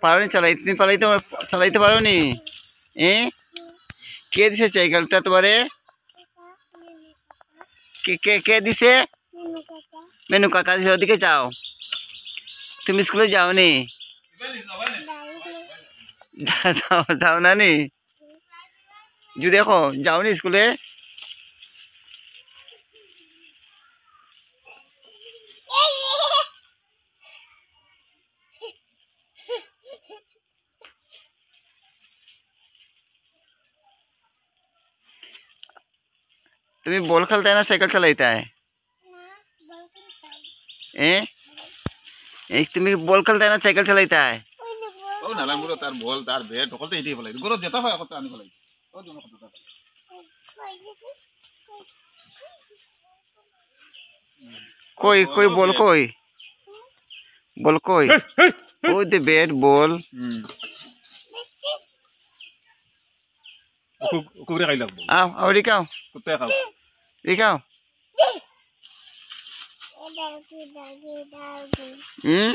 পারো নি চালাইতে? তুমি চালাইতে পারো নি? কে দিছে সাইকেলটা তোমারে? কে কে কে দিছে? মেনু কাকা দিছে। ওদিকে যাও। তুমি স্কুলে যাও নি? যাও না নি? জু দেখো যাও নি স্কুলে? তুমি বল খেলता है ना साइकिल चलाता है? তুমি বল খেলता है ना साइकिल चलाता है? ও নালাম গুলো তার বল তার ব্যাট সকল তো এটাই ফলাই গুলো যেটা হয় কত আনি ফলাই ও জন্য কত টাকা কই কই বল কই? বল কই? ওই দে ব্যাট বল। কুকুরে খাই লাগবো। আও আও রিকাও কুত্তে খাও রিকাও। হুম